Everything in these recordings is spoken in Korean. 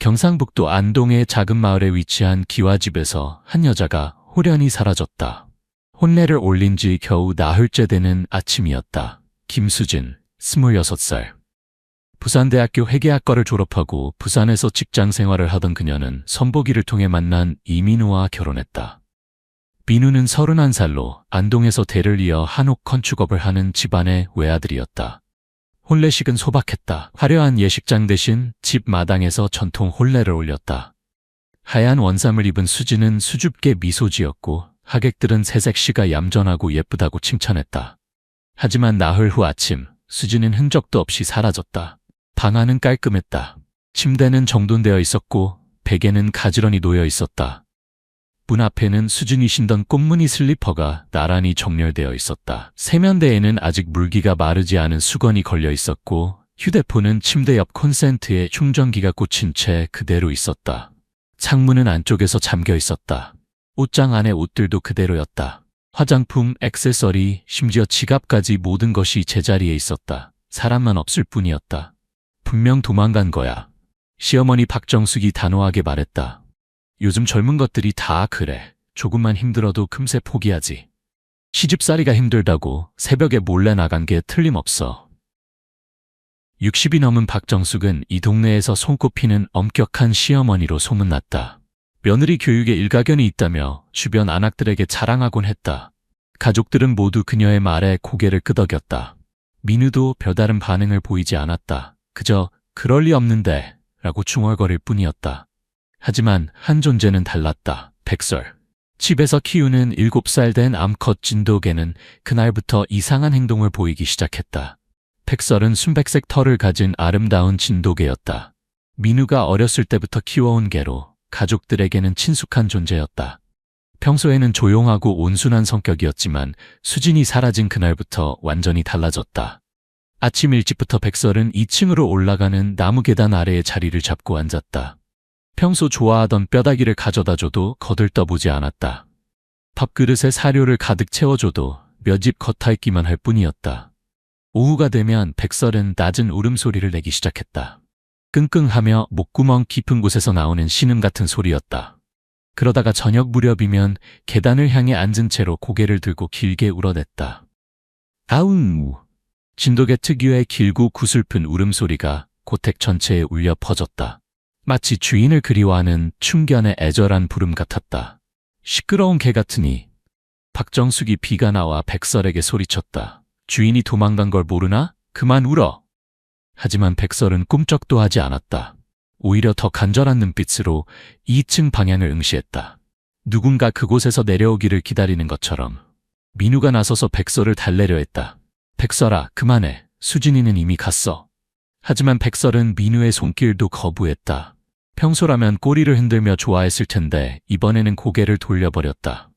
경상북도 안동의 작은 마을에 위치한 기와집에서 한 여자가 홀연히 사라졌다. 혼례를 올린 지 겨우 나흘째 되는 아침이었다. 김수진, 26살. 부산대학교 회계학과를 졸업하고 부산에서 직장 생활을 하던 그녀는 선보기를 통해 만난 이민우와 결혼했다. 민우는 31살로 안동에서 대를 이어 한옥 건축업을 하는 집안의 외아들이었다. 혼례식은 소박했다. 화려한 예식장 대신 집 마당에서 전통 혼례를 올렸다. 하얀 원삼을 입은 수진은 수줍게 미소 지었고 하객들은 새색시가 얌전하고 예쁘다고 칭찬했다. 하지만 나흘 후 아침, 수진은 흔적도 없이 사라졌다. 방 안은 깔끔했다. 침대는 정돈되어 있었고 베개는 가지런히 놓여 있었다. 문 앞에는 수진이 신던 꽃무늬 슬리퍼가 나란히 정렬되어 있었다. 세면대에는 아직 물기가 마르지 않은 수건이 걸려 있었고 휴대폰은 침대 옆 콘센트에 충전기가 꽂힌 채 그대로 있었다. 창문은 안쪽에서 잠겨 있었다. 옷장 안의 옷들도 그대로였다. 화장품, 액세서리, 심지어 지갑까지 모든 것이 제자리에 있었다. 사람만 없을 뿐이었다. 분명 도망간 거야. 시어머니 박정숙이 단호하게 말했다. 요즘 젊은 것들이 다 그래. 조금만 힘들어도 금세 포기하지. 시집살이가 힘들다고 새벽에 몰래 나간 게 틀림없어. 60이 넘은 박정숙은 이 동네에서 손꼽히는 엄격한 시어머니로 소문났다. 며느리 교육에 일가견이 있다며 주변 안악들에게 자랑하곤 했다. 가족들은 모두 그녀의 말에 고개를 끄덕였다. 민우도 별다른 반응을 보이지 않았다. 그저 그럴 리 없는데 라고 중얼거릴 뿐이었다. 하지만 한 존재는 달랐다. 백설. 집에서 키우는 7살 된 암컷 진돗개는 그날부터 이상한 행동을 보이기 시작했다. 백설은 순백색 털을 가진 아름다운 진돗개였다. 민우가 어렸을 때부터 키워온 개로 가족들에게는 친숙한 존재였다. 평소에는 조용하고 온순한 성격이었지만 수진이 사라진 그날부터 완전히 달라졌다. 아침 일찍부터 백설은 2층으로 올라가는 나무 계단 아래에 자리를 잡고 앉았다. 평소 좋아하던 뼈다귀를 가져다줘도 거들떠보지 않았다. 밥그릇에 사료를 가득 채워줘도 몇 입 겉핥기만 할 뿐이었다. 오후가 되면 백설은 낮은 울음소리를 내기 시작했다. 끙끙하며 목구멍 깊은 곳에서 나오는 신음 같은 소리였다. 그러다가 저녁 무렵이면 계단을 향해 앉은 채로 고개를 들고 길게 울어댔다. 아웅! 진돗개 특유의 길고 구슬픈 울음소리가 고택 전체에 울려 퍼졌다. 마치 주인을 그리워하는 충견의 애절한 부름 같았다. 시끄러운 개 같으니. 박정숙이 비가 나와 백설에게 소리쳤다. 주인이 도망간 걸 모르나? 그만 울어. 하지만 백설은 꿈쩍도 하지 않았다. 오히려 더 간절한 눈빛으로 2층 방향을 응시했다. 누군가 그곳에서 내려오기를 기다리는 것처럼. 민우가 나서서 백설을 달래려 했다. 백설아, 그만해. 수진이는 이미 갔어. 하지만 백설은 민우의 손길도 거부했다. 평소라면 꼬리를 흔들며 좋아했을 텐데 이번에는 고개를 돌려버렸다.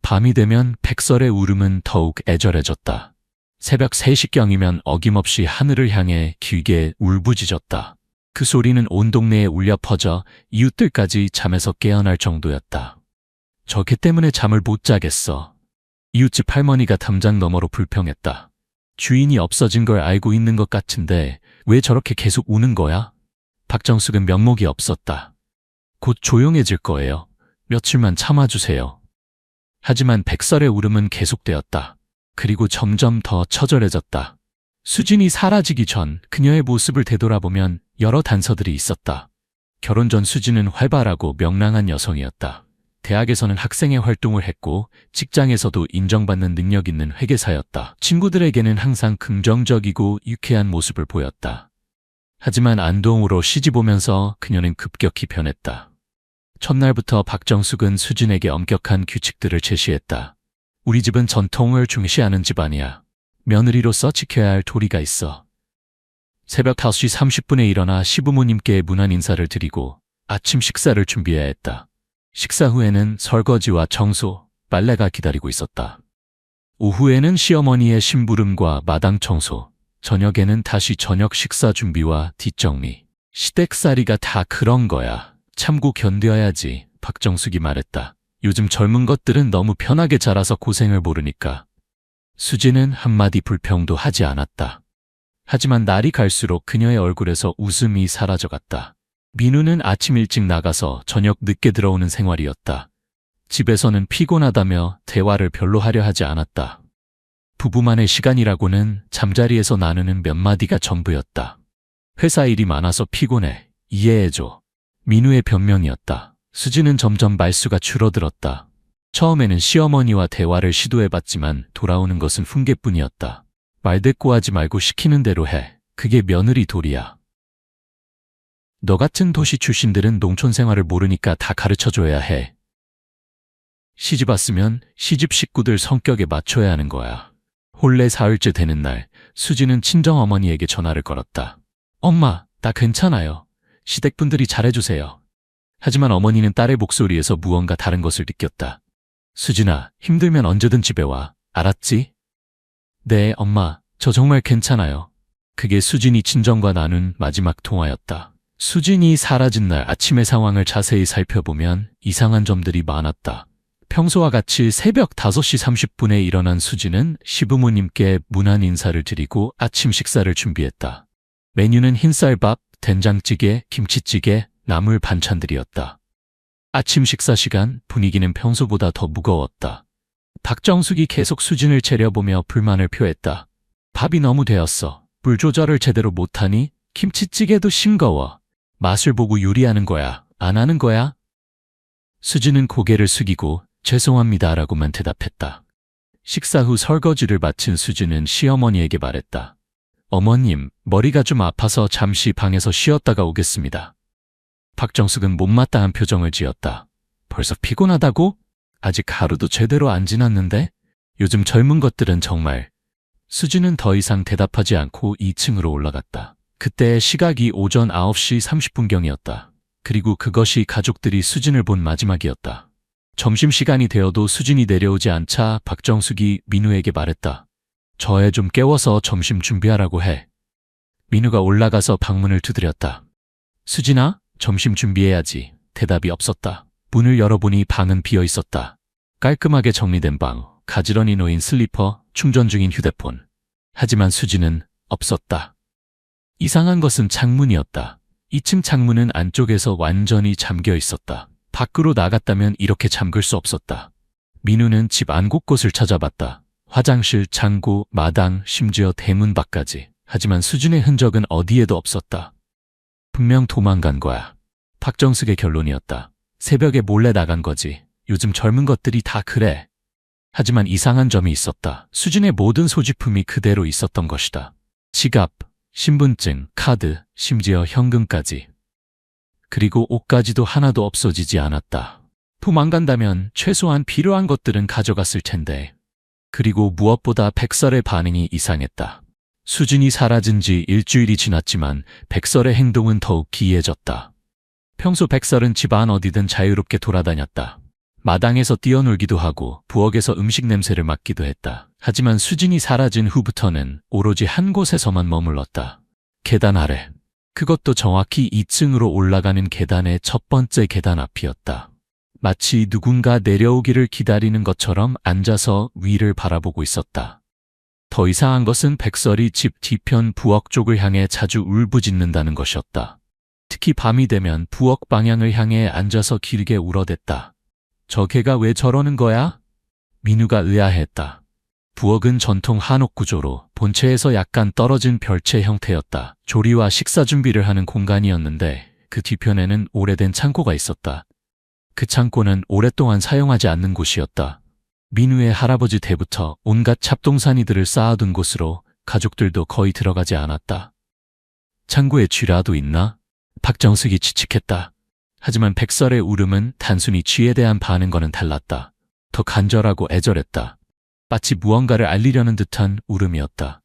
밤이 되면 백설의 울음은 더욱 애절해졌다. 새벽 3시경이면 어김없이 하늘을 향해 길게 울부짖었다. 그 소리는 온 동네에 울려 퍼져 이웃들까지 잠에서 깨어날 정도였다. 저 개 때문에 잠을 못 자겠어. 이웃집 할머니가 담장 너머로 불평했다. 주인이 없어진 걸 알고 있는 것 같은데 왜 저렇게 계속 우는 거야? 박정숙은 면목이 없었다. 곧 조용해질 거예요. 며칠만 참아주세요. 하지만 백설의 울음은 계속되었다. 그리고 점점 더 처절해졌다. 수진이 사라지기 전 그녀의 모습을 되돌아보면 여러 단서들이 있었다. 결혼 전 수진은 활발하고 명랑한 여성이었다. 대학에서는 학생의 활동을 했고 직장에서도 인정받는 능력 있는 회계사였다. 친구들에게는 항상 긍정적이고 유쾌한 모습을 보였다. 하지만 안동으로 시집 오면서 그녀는 급격히 변했다. 첫날부터 박정숙은 수진에게 엄격한 규칙들을 제시했다. 우리 집은 전통을 중시하는 집안이야. 며느리로서 지켜야 할 도리가 있어. 새벽 5시 30분에 일어나 시부모님께 문안 인사를 드리고 아침 식사를 준비해야 했다. 식사 후에는 설거지와 청소, 빨래가 기다리고 있었다. 오후에는 시어머니의 심부름과 마당 청소, 저녁에는 다시 저녁 식사 준비와 뒷정리. 시댁살이가 다 그런 거야. 참고 견뎌야지, 박정숙이 말했다. 요즘 젊은 것들은 너무 편하게 자라서 고생을 모르니까. 수진은 한마디 불평도 하지 않았다. 하지만 날이 갈수록 그녀의 얼굴에서 웃음이 사라져갔다. 민우는 아침 일찍 나가서 저녁 늦게 들어오는 생활이었다. 집에서는 피곤하다며 대화를 별로 하려 하지 않았다. 부부만의 시간이라고는 잠자리에서 나누는 몇 마디가 전부였다. 회사 일이 많아서 피곤해. 이해해줘. 민우의 변명이었다. 수지는 점점 말수가 줄어들었다. 처음에는 시어머니와 대화를 시도해봤지만 돌아오는 것은 훈계뿐이었다. 말대꾸하지 말고 시키는 대로 해. 그게 며느리 도리야. 너 같은 도시 출신들은 농촌 생활을 모르니까 다 가르쳐줘야 해. 시집 왔으면 시집 식구들 성격에 맞춰야 하는 거야. 혼례 사흘째 되는 날, 수지는 친정어머니에게 전화를 걸었다. 엄마, 나 괜찮아요. 시댁분들이 잘해주세요. 하지만 어머니는 딸의 목소리에서 무언가 다른 것을 느꼈다. 수진아, 힘들면 언제든 집에 와. 알았지? 네, 엄마. 저 정말 괜찮아요. 그게 수진이 친정과 나눈 마지막 통화였다. 수진이 사라진 날 아침의 상황을 자세히 살펴보면 이상한 점들이 많았다. 평소와 같이 새벽 5시 30분에 일어난 수진은 시부모님께 문안 인사를 드리고 아침 식사를 준비했다. 메뉴는 흰쌀밥, 된장찌개, 김치찌개, 나물 반찬들이었다. 아침 식사 시간, 분위기는 평소보다 더 무거웠다. 박정숙이 계속 수진을 재려보며 불만을 표했다. 밥이 너무 되었어. 물 조절을 제대로 못하니? 김치찌개도 싱거워. 맛을 보고 요리하는 거야. 안 하는 거야? 수진은 고개를 숙이고 죄송합니다라고만 대답했다. 식사 후 설거지를 마친 수진은 시어머니에게 말했다. 어머님, 머리가 좀 아파서 잠시 방에서 쉬었다가 오겠습니다. 박정숙은 못마땅한 표정을 지었다. 벌써 피곤하다고? 아직 하루도 제대로 안 지났는데? 요즘 젊은 것들은 정말. 수진은 더 이상 대답하지 않고 2층으로 올라갔다. 그때 시각이 오전 9시 30분경이었다. 그리고 그것이 가족들이 수진을 본 마지막이었다. 점심시간이 되어도 수진이 내려오지 않자 박정숙이 민우에게 말했다. 저 애 좀 깨워서 점심 준비하라고 해. 민우가 올라가서 방문을 두드렸다. 수진아, 점심 준비해야지. 대답이 없었다. 문을 열어보니 방은 비어 있었다. 깔끔하게 정리된 방, 가지런히 놓인 슬리퍼, 충전 중인 휴대폰. 하지만 수진은 없었다. 이상한 것은 창문이었다. 2층 창문은 안쪽에서 완전히 잠겨 있었다. 밖으로 나갔다면 이렇게 잠글 수 없었다. 민우는 집 안 곳곳을 찾아봤다. 화장실, 창고, 마당, 심지어 대문 밖까지. 하지만 수진의 흔적은 어디에도 없었다. 분명 도망간 거야. 박정숙의 결론이었다. 새벽에 몰래 나간 거지. 요즘 젊은 것들이 다 그래. 하지만 이상한 점이 있었다. 수진의 모든 소지품이 그대로 있었던 것이다. 지갑, 신분증, 카드, 심지어 현금까지. 그리고 옷까지도 하나도 없어지지 않았다. 도망간다면 최소한 필요한 것들은 가져갔을 텐데. 그리고 무엇보다 백설의 반응이 이상했다. 수진이 사라진 지 일주일이 지났지만 백설의 행동은 더욱 기이해졌다. 평소 백설은 집안 어디든 자유롭게 돌아다녔다. 마당에서 뛰어놀기도 하고 부엌에서 음식 냄새를 맡기도 했다. 하지만 수진이 사라진 후부터는 오로지 한 곳에서만 머물렀다. 계단 아래. 그것도 정확히 2층으로 올라가는 계단의 첫 번째 계단 앞이었다. 마치 누군가 내려오기를 기다리는 것처럼 앉아서 위를 바라보고 있었다. 더 이상한 것은 백설이 집 뒤편 부엌 쪽을 향해 자주 울부짖는다는 것이었다. 특히 밤이 되면 부엌 방향을 향해 앉아서 길게 울어댔다. 저 개가 왜 저러는 거야? 민우가 의아했다. 부엌은 전통 한옥 구조로 본체에서 약간 떨어진 별채 형태였다. 조리와 식사 준비를 하는 공간이었는데 그 뒤편에는 오래된 창고가 있었다. 그 창고는 오랫동안 사용하지 않는 곳이었다. 민우의 할아버지 때부터 온갖 잡동사니들을 쌓아둔 곳으로 가족들도 거의 들어가지 않았다. 창고에 쥐라도 있나? 박정숙이 추측했다. 하지만 백설의 울음은 단순히 쥐에 대한 반응과는 달랐다. 더 간절하고 애절했다. 마치 무언가를 알리려는 듯한 울음이었다.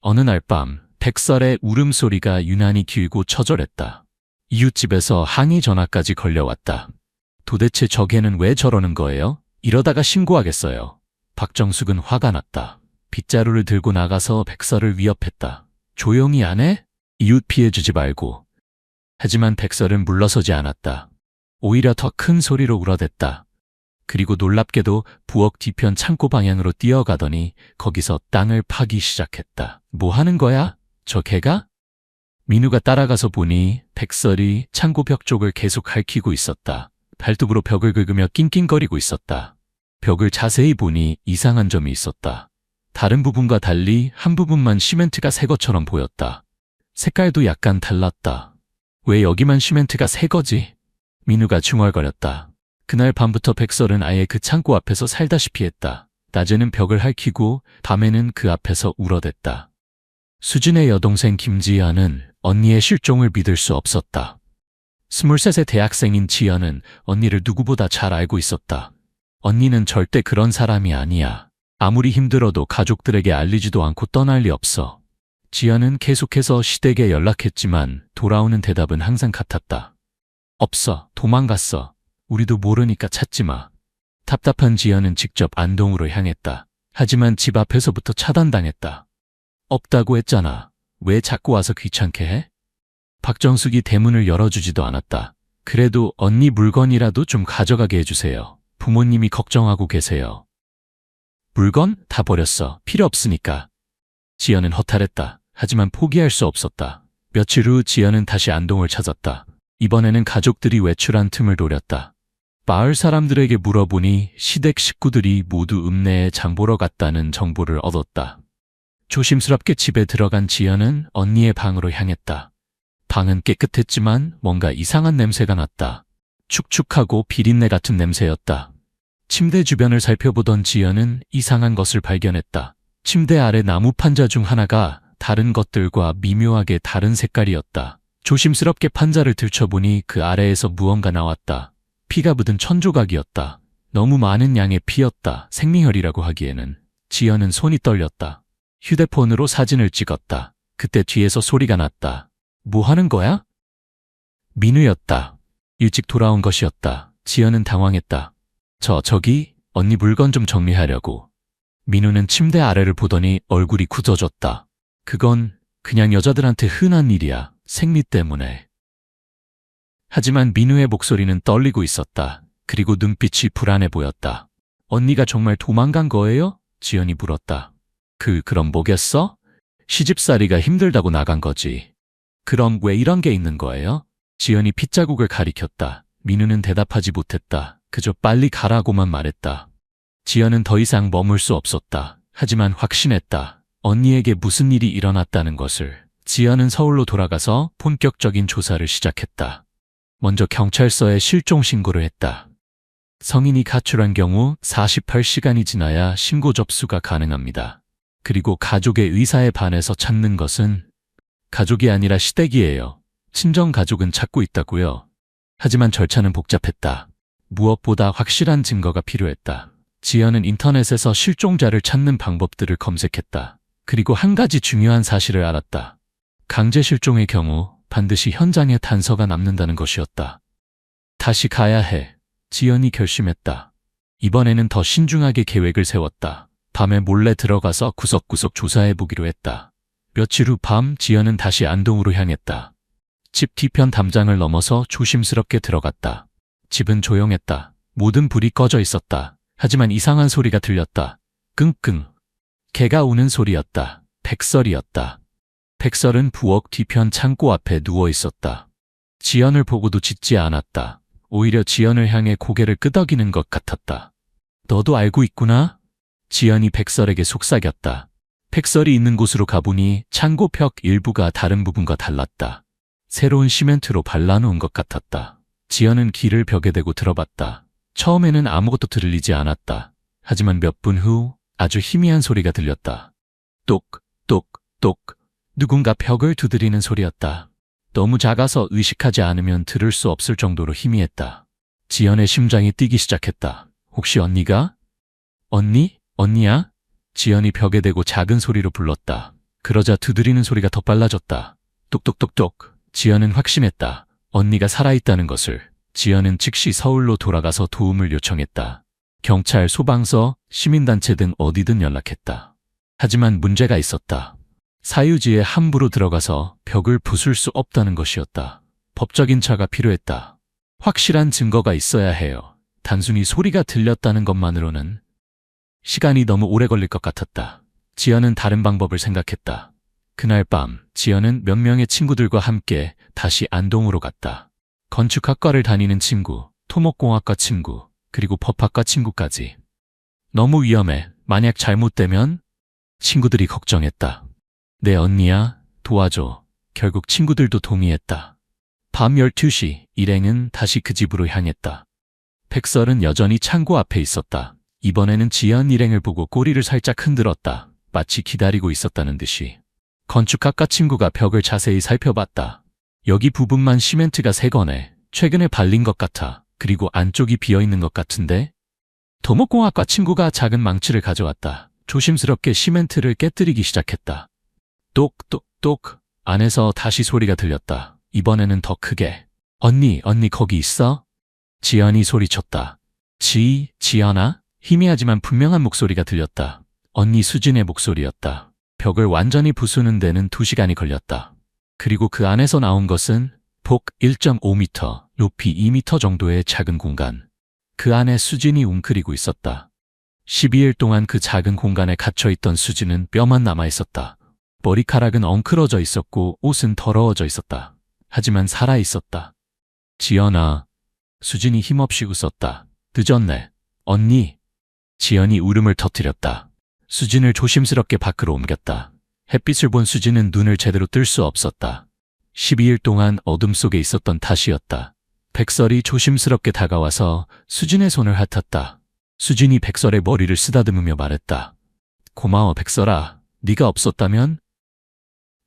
어느 날 밤, 백설의 울음소리가 유난히 길고 처절했다. 이웃집에서 항의 전화까지 걸려왔다. 도대체 저 개는 왜 저러는 거예요? 이러다가 신고하겠어요. 박정숙은 화가 났다. 빗자루를 들고 나가서 백설을 위협했다. 조용히 안 해? 이웃 피해주지 말고. 하지만 백설은 물러서지 않았다. 오히려 더 큰 소리로 울어댔다. 그리고 놀랍게도 부엌 뒤편 창고 방향으로 뛰어가더니 거기서 땅을 파기 시작했다. 뭐 하는 거야? 저 개가? 민우가 따라가서 보니 백설이 창고 벽 쪽을 계속 핥히고 있었다. 발톱으로 벽을 긁으며 낑낑거리고 있었다. 벽을 자세히 보니 이상한 점이 있었다. 다른 부분과 달리 한 부분만 시멘트가 새 것처럼 보였다. 색깔도 약간 달랐다. 왜 여기만 시멘트가 새 거지? 민우가 중얼거렸다. 그날 밤부터 백설은 아예 그 창고 앞에서 살다시피 했다. 낮에는 벽을 핥히고 밤에는 그 앞에서 울어댔다. 수진의 여동생 김지연은 언니의 실종을 믿을 수 없었다. 23세 대학생인 지연은 언니를 누구보다 잘 알고 있었다. 언니는 절대 그런 사람이 아니야. 아무리 힘들어도 가족들에게 알리지도 않고 떠날 리 없어. 지연은 계속해서 시댁에 연락했지만 돌아오는 대답은 항상 같았다. 없어. 도망갔어. 우리도 모르니까 찾지 마. 답답한 지연은 직접 안동으로 향했다. 하지만 집 앞에서부터 차단당했다. 없다고 했잖아. 왜 자꾸 와서 귀찮게 해? 박정숙이 대문을 열어주지도 않았다. 그래도 언니 물건이라도 좀 가져가게 해주세요. 부모님이 걱정하고 계세요. 물건? 다 버렸어. 필요 없으니까. 지연은 허탈했다. 하지만 포기할 수 없었다. 며칠 후 지연은 다시 안동을 찾았다. 이번에는 가족들이 외출한 틈을 노렸다. 마을 사람들에게 물어보니 시댁 식구들이 모두 읍내에 장 보러 갔다는 정보를 얻었다. 조심스럽게 집에 들어간 지연은 언니의 방으로 향했다. 방은 깨끗했지만 뭔가 이상한 냄새가 났다. 축축하고 비린내 같은 냄새였다. 침대 주변을 살펴보던 지연은 이상한 것을 발견했다. 침대 아래 나무 판자 중 하나가 다른 것들과 미묘하게 다른 색깔이었다. 조심스럽게 판자를 들춰보니 그 아래에서 무언가 나왔다. 피가 묻은 천조각이었다. 너무 많은 양의 피였다. 생리혈이라고 하기에는. 지연은 손이 떨렸다. 휴대폰으로 사진을 찍었다. 그때 뒤에서 소리가 났다. 뭐 하는 거야? 민우였다. 일찍 돌아온 것이었다. 지연은 당황했다. 저기 언니 물건 좀 정리하려고. 민우는 침대 아래를 보더니 얼굴이 굳어졌다. 그건 그냥 여자들한테 흔한 일이야. 생리 때문에. 하지만 민우의 목소리는 떨리고 있었다. 그리고 눈빛이 불안해 보였다. 언니가 정말 도망간 거예요? 지연이 물었다. 그럼 뭐겠어? 시집살이가 힘들다고 나간 거지. 그럼 왜 이런 게 있는 거예요? 지연이 핏자국을 가리켰다. 민우는 대답하지 못했다. 그저 빨리 가라고만 말했다. 지연은 더 이상 머물 수 없었다. 하지만 확신했다. 언니에게 무슨 일이 일어났다는 것을. 지연은 서울로 돌아가서 본격적인 조사를 시작했다. 먼저 경찰서에 실종 신고를 했다. 성인이 가출한 경우 48시간이 지나야 신고 접수가 가능합니다. 그리고 가족의 의사에 반해서 찾는 것은 가족이 아니라 시댁이에요. 친정 가족은 찾고 있다고요. 하지만 절차는 복잡했다. 무엇보다 확실한 증거가 필요했다. 지연은 인터넷에서 실종자를 찾는 방법들을 검색했다. 그리고 한 가지 중요한 사실을 알았다. 강제 실종의 경우 반드시 현장에 단서가 남는다는 것이었다. 다시 가야 해. 지연이 결심했다. 이번에는 더 신중하게 계획을 세웠다. 밤에 몰래 들어가서 구석구석 조사해보기로 했다. 며칠 후 밤 지연은 다시 안동으로 향했다. 집 뒤편 담장을 넘어서 조심스럽게 들어갔다. 집은 조용했다. 모든 불이 꺼져 있었다. 하지만 이상한 소리가 들렸다. 끙끙. 개가 우는 소리였다. 백설이었다. 백설은 부엌 뒤편 창고 앞에 누워 있었다. 지연을 보고도 짖지 않았다. 오히려 지연을 향해 고개를 끄덕이는 것 같았다. 너도 알고 있구나? 지연이 백설에게 속삭였다. 백설이 있는 곳으로 가보니 창고 벽 일부가 다른 부분과 달랐다. 새로운 시멘트로 발라놓은 것 같았다. 지연은 귀를 벽에 대고 들어봤다. 처음에는 아무것도 들리지 않았다. 하지만 몇 분 후 아주 희미한 소리가 들렸다. 똑, 똑, 똑. 누군가 벽을 두드리는 소리였다. 너무 작아서 의식하지 않으면 들을 수 없을 정도로 희미했다. 지연의 심장이 뛰기 시작했다. 혹시 언니가? 언니? 언니야? 지연이 벽에 대고 작은 소리로 불렀다. 그러자 두드리는 소리가 더 빨라졌다. 똑똑똑똑. 지연은 확신했다. 언니가 살아있다는 것을. 지연은 즉시 서울로 돌아가서 도움을 요청했다. 경찰, 소방서, 시민단체 등 어디든 연락했다. 하지만 문제가 있었다. 사유지에 함부로 들어가서 벽을 부술 수 없다는 것이었다. 법적인 차가 필요했다. 확실한 증거가 있어야 해요. 단순히 소리가 들렸다는 것만으로는 시간이 너무 오래 걸릴 것 같았다. 지연은 다른 방법을 생각했다. 그날 밤 지연은 몇 명의 친구들과 함께 다시 안동으로 갔다. 건축학과를 다니는 친구, 토목공학과 친구, 그리고 법학과 친구까지. 너무 위험해. 만약 잘못되면? 친구들이 걱정했다. 내 언니야, 도와줘. 결국 친구들도 동의했다. 밤 12시 일행은 다시 그 집으로 향했다. 백설은 여전히 창고 앞에 있었다. 이번에는 지연 일행을 보고 꼬리를 살짝 흔들었다. 마치 기다리고 있었다는 듯이. 건축학과 친구가 벽을 자세히 살펴봤다. 여기 부분만 시멘트가 새 거네. 최근에 발린 것 같아. 그리고 안쪽이 비어있는 것 같은데? 토목공학과 친구가 작은 망치를 가져왔다. 조심스럽게 시멘트를 깨뜨리기 시작했다. 똑똑똑. 안에서 다시 소리가 들렸다. 이번에는 더 크게. 언니 거기 있어? 지연이 소리쳤다. 지연아? 희미하지만 분명한 목소리가 들렸다. 언니 수진의 목소리였다. 벽을 완전히 부수는 데는 2시간이 걸렸다. 그리고 그 안에서 나온 것은 폭 1.5m, 높이 2m 정도의 작은 공간. 그 안에 수진이 웅크리고 있었다. 12일 동안 그 작은 공간에 갇혀있던 수진은 뼈만 남아있었다. 머리카락은 엉클어져 있었고 옷은 더러워져 있었다. 하지만 살아있었다. 지연아. 수진이 힘없이 웃었다. 늦었네. 언니. 지연이 울음을 터뜨렸다. 수진을 조심스럽게 밖으로 옮겼다. 햇빛을 본 수진은 눈을 제대로 뜰 수 없었다. 12일 동안 어둠 속에 있었던 탓이었다. 백설이 조심스럽게 다가와서 수진의 손을 핥았다. 수진이 백설의 머리를 쓰다듬으며 말했다. 고마워 백설아. 네가 없었다면?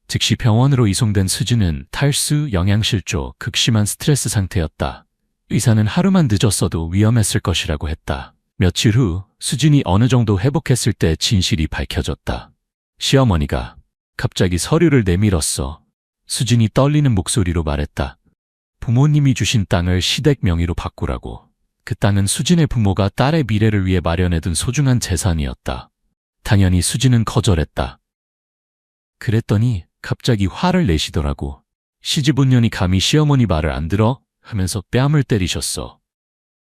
즉시 병원으로 이송된 수진은 탈수, 영양실조, 극심한 스트레스 상태였다. 의사는 하루만 늦었어도 위험했을 것이라고 했다. 며칠 후 수진이 어느 정도 회복했을 때 진실이 밝혀졌다. 시어머니가 갑자기 서류를 내밀었어. 수진이 떨리는 목소리로 말했다. 부모님이 주신 땅을 시댁 명의로 바꾸라고. 그 땅은 수진의 부모가 딸의 미래를 위해 마련해둔 소중한 재산이었다. 당연히 수진은 거절했다. 그랬더니 갑자기 화를 내시더라고. 시집온년이 감히 시어머니 말을 안 들어? 하면서 뺨을 때리셨어.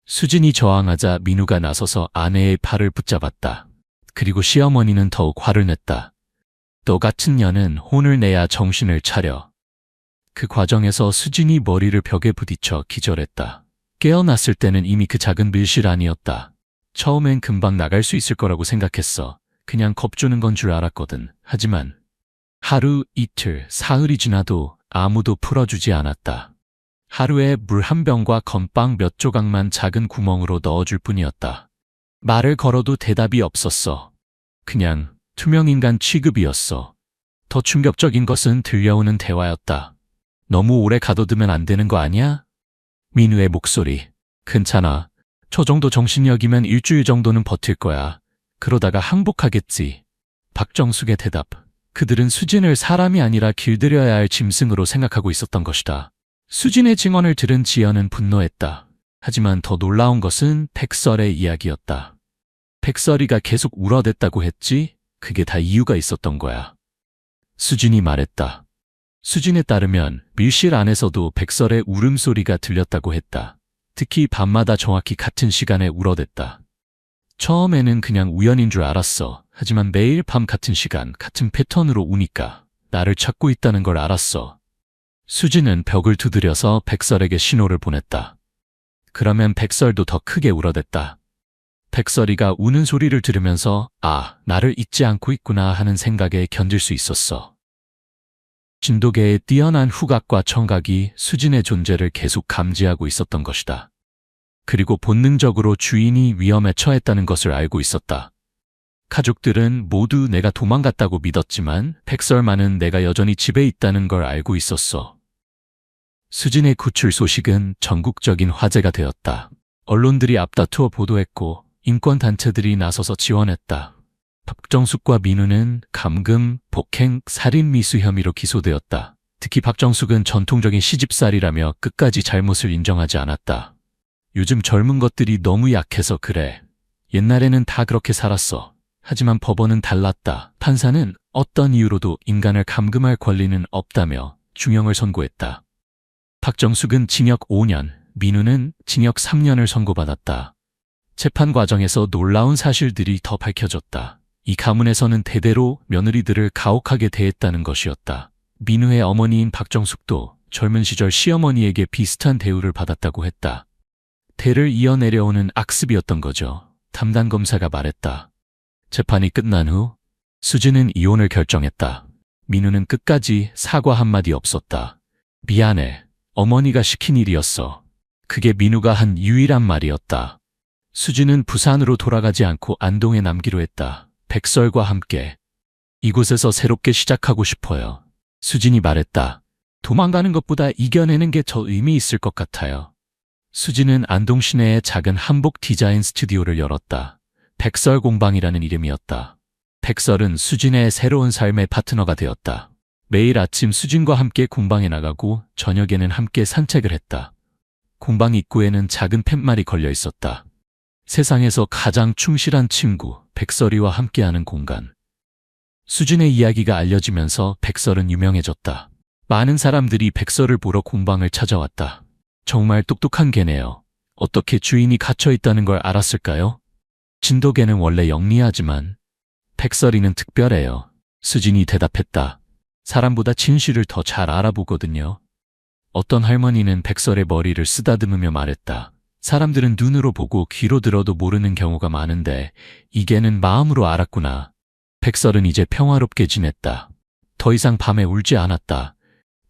수진이 저항하자 민우가 나서서 아내의 팔을 붙잡았다. 그리고 시어머니는 더욱 화를 냈다. 너 같은 년은 혼을 내야 정신을 차려. 그 과정에서 수진이 머리를 벽에 부딪혀 기절했다. 깨어났을 때는 이미 그 작은 밀실 안이었다. 처음엔 금방 나갈 수 있을 거라고 생각했어. 그냥 겁주는 건 줄 알았거든. 하지만 하루, 이틀, 사흘이 지나도 아무도 풀어주지 않았다. 하루에 물 한 병과 건빵 몇 조각만 작은 구멍으로 넣어줄 뿐이었다. 말을 걸어도 대답이 없었어. 그냥 투명인간 취급이었어. 더 충격적인 것은 들려오는 대화였다. 너무 오래 가둬두면 안 되는 거 아니야? 민우의 목소리. 괜찮아. 저 정도 정신력이면 일주일 정도는 버틸 거야. 그러다가 항복하겠지. 박정숙의 대답. 그들은 수진을 사람이 아니라 길들여야 할 짐승으로 생각하고 있었던 것이다. 수진의 증언을 들은 지연은 분노했다. 하지만 더 놀라운 것은 백설의 이야기였다. 백설이가 계속 울어댔다고 했지? 그게 다 이유가 있었던 거야. 수진이 말했다. 수진에 따르면 밀실 안에서도 백설의 울음소리가 들렸다고 했다. 특히 밤마다 정확히 같은 시간에 울어댔다. 처음에는 그냥 우연인 줄 알았어. 하지만 매일 밤 같은 시간, 같은 패턴으로 우니까 나를 찾고 있다는 걸 알았어. 수진은 벽을 두드려서 백설에게 신호를 보냈다. 그러면 백설도 더 크게 울어댔다. 백설이가 우는 소리를 들으면서 아, 나를 잊지 않고 있구나 하는 생각에 견딜 수 있었어. 진돗개의 뛰어난 후각과 청각이 수진의 존재를 계속 감지하고 있었던 것이다. 그리고 본능적으로 주인이 위험에 처했다는 것을 알고 있었다. 가족들은 모두 내가 도망갔다고 믿었지만 백설만은 내가 여전히 집에 있다는 걸 알고 있었어. 수진의 구출 소식은 전국적인 화제가 되었다. 언론들이 앞다투어 보도했고 인권단체들이 나서서 지원했다. 박정숙과 민우는 감금, 폭행, 살인 미수 혐의로 기소되었다. 특히 박정숙은 전통적인 시집살이라며 끝까지 잘못을 인정하지 않았다. 요즘 젊은 것들이 너무 약해서 그래. 옛날에는 다 그렇게 살았어. 하지만 법원은 달랐다. 판사는 어떤 이유로도 인간을 감금할 권리는 없다며 중형을 선고했다. 박정숙은 징역 5년, 민우는 징역 3년을 선고받았다. 재판 과정에서 놀라운 사실들이 더 밝혀졌다. 이 가문에서는 대대로 며느리들을 가혹하게 대했다는 것이었다. 민우의 어머니인 박정숙도 젊은 시절 시어머니에게 비슷한 대우를 받았다고 했다. 대를 이어 내려오는 악습이었던 거죠. 담당 검사가 말했다. 재판이 끝난 후 수진은 이혼을 결정했다. 민우는 끝까지 사과 한마디 없었다. 미안해. 어머니가 시킨 일이었어. 그게 민우가 한 유일한 말이었다. 수진은 부산으로 돌아가지 않고 안동에 남기로 했다. 백설과 함께. 이곳에서 새롭게 시작하고 싶어요. 수진이 말했다. 도망가는 것보다 이겨내는 게 더 의미 있을 것 같아요. 수진은 안동 시내에 작은 한복 디자인 스튜디오를 열었다. 백설 공방이라는 이름이었다. 백설은 수진의 새로운 삶의 파트너가 되었다. 매일 아침 수진과 함께 공방에 나가고 저녁에는 함께 산책을 했다. 공방 입구에는 작은 팻말이 걸려 있었다. 세상에서 가장 충실한 친구, 백설이와 함께하는 공간. 수진의 이야기가 알려지면서 백설은 유명해졌다. 많은 사람들이 백설을 보러 공방을 찾아왔다. 정말 똑똑한 개네요. 어떻게 주인이 갇혀 있다는 걸 알았을까요? 진돗개는 원래 영리하지만 백설이는 특별해요. 수진이 대답했다. 사람보다 진실을 더 잘 알아보거든요. 어떤 할머니는 백설의 머리를 쓰다듬으며 말했다. 사람들은 눈으로 보고 귀로 들어도 모르는 경우가 많은데 이 개는 마음으로 알았구나. 백설은 이제 평화롭게 지냈다. 더 이상 밤에 울지 않았다.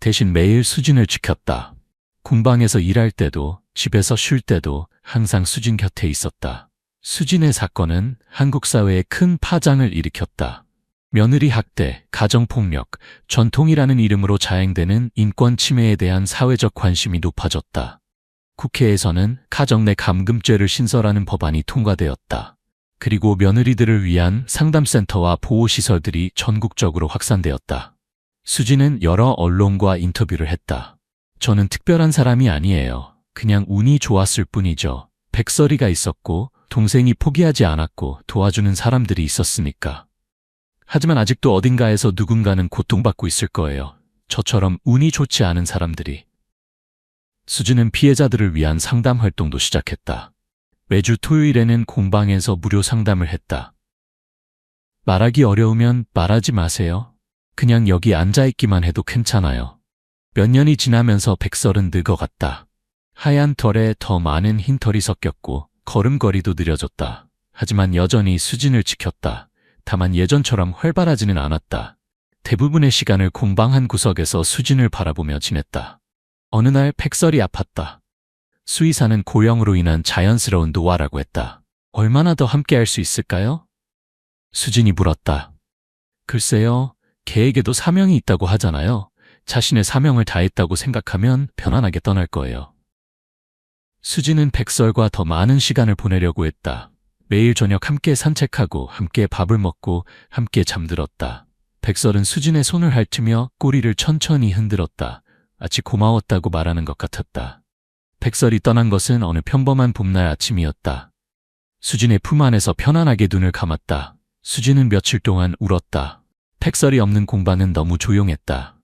대신 매일 수진을 지켰다. 공방에서 일할 때도 집에서 쉴 때도 항상 수진 곁에 있었다. 수진의 사건은 한국 사회에 큰 파장을 일으켰다. 며느리 학대, 가정폭력, 전통이라는 이름으로 자행되는 인권 침해에 대한 사회적 관심이 높아졌다. 국회에서는 가정 내 감금죄를 신설하는 법안이 통과되었다. 그리고 며느리들을 위한 상담센터와 보호시설들이 전국적으로 확산되었다. 수진은 여러 언론과 인터뷰를 했다. 저는 특별한 사람이 아니에요. 그냥 운이 좋았을 뿐이죠. 백설이가 있었고 동생이 포기하지 않았고 도와주는 사람들이 있었으니까. 하지만 아직도 어딘가에서 누군가는 고통받고 있을 거예요. 저처럼 운이 좋지 않은 사람들이. 수진은 피해자들을 위한 상담 활동도 시작했다. 매주 토요일에는 공방에서 무료 상담을 했다. 말하기 어려우면 말하지 마세요. 그냥 여기 앉아있기만 해도 괜찮아요. 몇 년이 지나면서 백설은 늙어갔다. 하얀 털에 더 많은 흰 털이 섞였고 걸음걸이도 느려졌다. 하지만 여전히 수진을 지켰다. 다만 예전처럼 활발하지는 않았다. 대부분의 시간을 공방 한 구석에서 수진을 바라보며 지냈다. 어느 날 백설이 아팠다. 수의사는 고령으로 인한 자연스러운 노화라고 했다. 얼마나 더 함께할 수 있을까요? 수진이 물었다. 글쎄요, 개에게도 사명이 있다고 하잖아요. 자신의 사명을 다했다고 생각하면 편안하게 떠날 거예요. 수진은 백설과 더 많은 시간을 보내려고 했다. 매일 저녁 함께 산책하고 함께 밥을 먹고 함께 잠들었다. 백설은 수진의 손을 핥으며 꼬리를 천천히 흔들었다. 마치 고마웠다고 말하는 것 같았다. 백설이 떠난 것은 어느 평범한 봄날 아침이었다. 수진의 품 안에서 편안하게 눈을 감았다. 수진은 며칠 동안 울었다. 백설이 없는 공방은 너무 조용했다.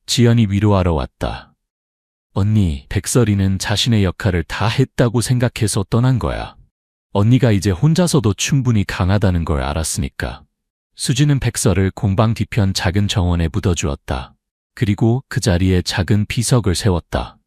지연이 위로하러 왔다. 언니, 백설이는 자신의 역할을 다 했다고 생각해서 떠난 거야. 언니가 이제 혼자서도 충분히 강하다는 걸 알았으니까. 수진은 백설을 공방 뒤편 작은 정원에 묻어주었다. 그리고 그 자리에 작은 비석을 세웠다.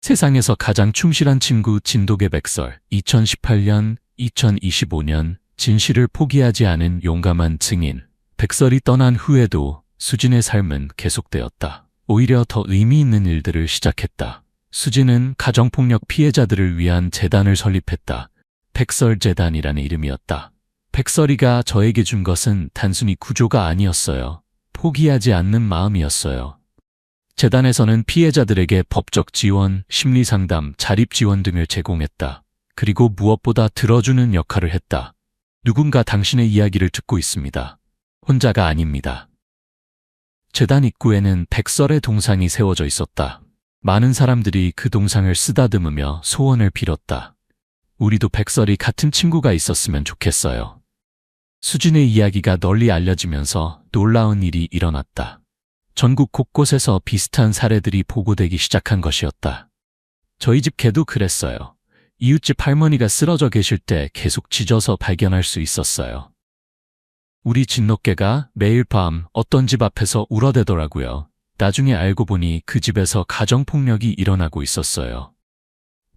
세상에서 가장 충실한 친구 진돗개 백설, 2018년, 2025년 진실을 포기하지 않은 용감한 증인. 백설이 떠난 후에도 수진의 삶은 계속되었다. 오히려 더 의미 있는 일들을 시작했다. 수진은 가정폭력 피해자들을 위한 재단을 설립했다. 백설재단이라는 이름이었다. 백설이가 저에게 준 것은 단순히 구조가 아니었어요. 포기하지 않는 마음이었어요. 재단에서는 피해자들에게 법적 지원, 심리상담, 자립지원 등을 제공했다. 그리고 무엇보다 들어주는 역할을 했다. 누군가 당신의 이야기를 듣고 있습니다. 혼자가 아닙니다. 재단 입구에는 백설의 동상이 세워져 있었다. 많은 사람들이 그 동상을 쓰다듬으며 소원을 빌었다. 우리도 백설이 같은 친구가 있었으면 좋겠어요. 수진의 이야기가 널리 알려지면서 놀라운 일이 일어났다. 전국 곳곳에서 비슷한 사례들이 보고되기 시작한 것이었다. 저희 집 개도 그랬어요. 이웃집 할머니가 쓰러져 계실 때 계속 짖어서 발견할 수 있었어요. 우리 진돗개가 매일 밤 어떤 집 앞에서 울어대더라고요. 나중에 알고 보니 그 집에서 가정폭력이 일어나고 있었어요.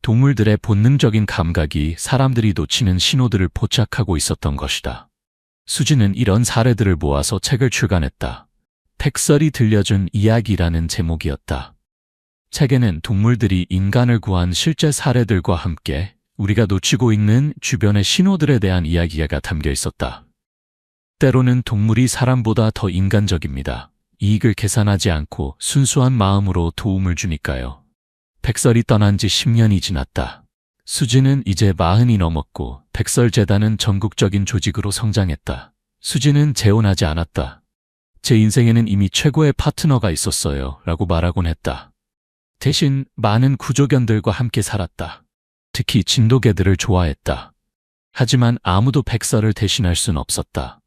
동물들의 본능적인 감각이 사람들이 놓치는 신호들을 포착하고 있었던 것이다. 수지는 이런 사례들을 모아서 책을 출간했다. 백설이 들려준 이야기라는 제목이었다. 책에는 동물들이 인간을 구한 실제 사례들과 함께 우리가 놓치고 있는 주변의 신호들에 대한 이야기가 담겨 있었다. 때로는 동물이 사람보다 더 인간적입니다. 이익을 계산하지 않고 순수한 마음으로 도움을 주니까요. 백설이 떠난 지 10년이 지났다. 수지는 이제 40이 넘었고 백설재단은 전국적인 조직으로 성장했다. 수지는 재혼하지 않았다. 제 인생에는 이미 최고의 파트너가 있었어요 라고 말하곤 했다. 대신 많은 구조견들과 함께 살았다. 특히 진돗개들을 좋아했다. 하지만 아무도 백설을 대신할 순 없었다.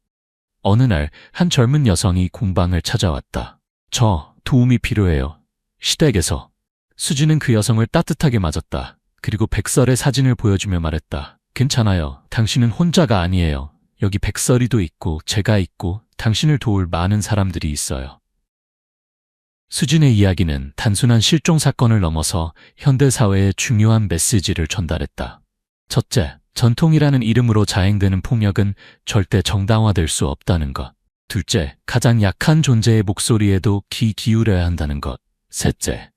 어느 날 한 젊은 여성이 공방을 찾아왔다. 저 도움이 필요해요. 시댁에서. 수지는 그 여성을 따뜻하게 맞았다. 그리고 백설의 사진을 보여주며 말했다. 괜찮아요. 당신은 혼자가 아니에요. 여기 백설이도 있고 제가 있고 당신을 도울 많은 사람들이 있어요. 수진의 이야기는 단순한 실종 사건을 넘어서 현대사회의 중요한 메시지를 전달했다. 첫째, 전통이라는 이름으로 자행되는 폭력은 절대 정당화될 수 없다는 것. 둘째, 가장 약한 존재의 목소리에도 귀 기울여야 한다는 것. 셋째,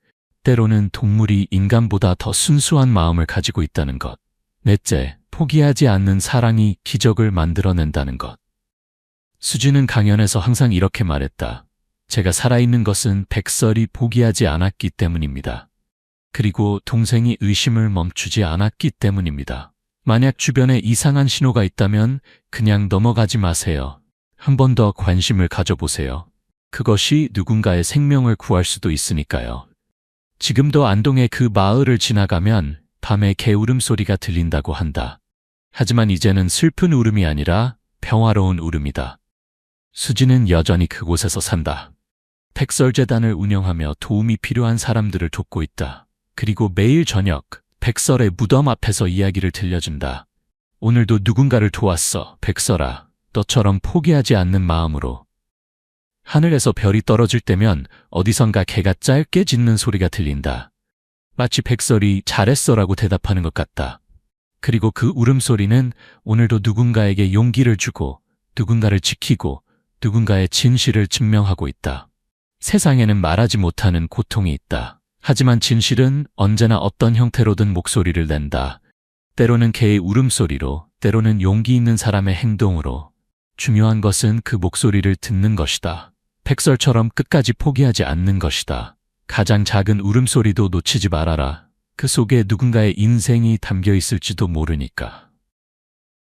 때로는 동물이 인간보다 더 순수한 마음을 가지고 있다는 것. 넷째, 포기하지 않는 사랑이 기적을 만들어낸다는 것. 수지는 강연에서 항상 이렇게 말했다. 제가 살아있는 것은 백설이 포기하지 않았기 때문입니다. 그리고 동생이 의심을 멈추지 않았기 때문입니다. 만약 주변에 이상한 신호가 있다면 그냥 넘어가지 마세요. 한 번 더 관심을 가져보세요. 그것이 누군가의 생명을 구할 수도 있으니까요. 지금도 안동의 그 마을을 지나가면 밤에 개 울음소리가 들린다고 한다. 하지만 이제는 슬픈 울음이 아니라 평화로운 울음이다. 수지는 여전히 그곳에서 산다. 백설재단을 운영하며 도움이 필요한 사람들을 돕고 있다. 그리고 매일 저녁 백설의 무덤 앞에서 이야기를 들려준다. 오늘도 누군가를 도왔어, 백설아. 너처럼 포기하지 않는 마음으로. 하늘에서 별이 떨어질 때면 어디선가 개가 짧게 짖는 소리가 들린다. 마치 백설이 잘했어라고 대답하는 것 같다. 그리고 그 울음소리는 오늘도 누군가에게 용기를 주고 누군가를 지키고 누군가의 진실을 증명하고 있다. 세상에는 말하지 못하는 고통이 있다. 하지만 진실은 언제나 어떤 형태로든 목소리를 낸다. 때로는 개의 울음소리로, 때로는 용기 있는 사람의 행동으로. 중요한 것은 그 목소리를 듣는 것이다. 백설처럼 끝까지 포기하지 않는 것이다. 가장 작은 울음소리도 놓치지 말아라. 그 속에 누군가의 인생이 담겨 있을지도 모르니까.